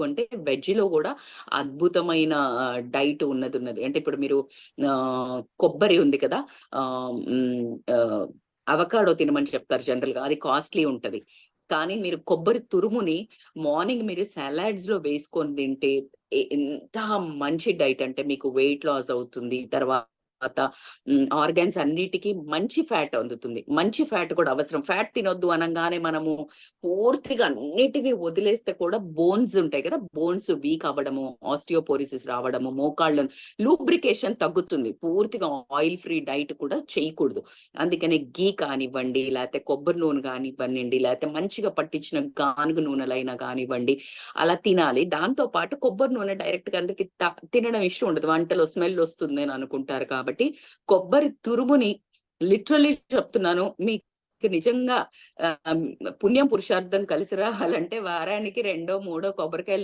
తీసుకుంటే వెజ్‌లో గూడా అద్భుతమైన డైట్ ఉన్నదున్నది. అంటే ఇప్పుడు మీరు కొబ్బరి ఉంది కదా! ఆహ్, హ్మ్. అవకాడో తినమని చెప్తారు జనరల్‌గా. అది కాస్ట్‌లీ ఉంటది. కానీ మీరు కొబ్బరి తురుముని మార్నింగ్ మీరు సలాడ్స్‌లో వేసుకొని తింటే ఎంత మంచి డైట్ అంటే మీకు వెయిట్ లాస్ అవుతుంది. తర్వాత ఆర్గాన్స్ అన్నిటికి మంచి ఫ్యాట్ అందుతుంది. మంచి ఫ్యాట్ కూడా అవసరం. ఫ్యాట్ తినొద్దు అనంగానే మనము పూర్తిగా అన్నిటిని వదిలేస్తే కూడా బోన్స్ ఉంటాయి కదా! బోన్స్ వీక్ అవ్వడము, ఆస్టియోపోరోసిస్ రావడము, మోకాళ్ళ లూబ్రికేషన్ తగ్గుతుంది. పూర్తిగా ఆయిల్ ఫ్రీ డైట్ కూడా చేయకూడదు. అందుకనే ఘీ కానివ్వండి, లేతే కొబ్బరి నూనె కానివ్వనండి, లేతే మంచిగా పట్టించిన గానుగ నూనెలైనా కానివ్వండి, అలా తినాలి. దాంతో పాటు కొబ్బరి నూనె డైరెక్ట్‌గా అందరికి తినడం ఇష్టం ఉండదు. వంటలో స్మెల్ వస్తుందని అనుకుంటారు కాబట్టి, కొబ్బరి తురుముని లిటరల్లీ చెప్తున్నాను. మీకు నిజంగా పుణ్యం, పురుషార్థం కలిసి రావాలంటే వారానికి రెండో, మూడో కొబ్బరికాయలు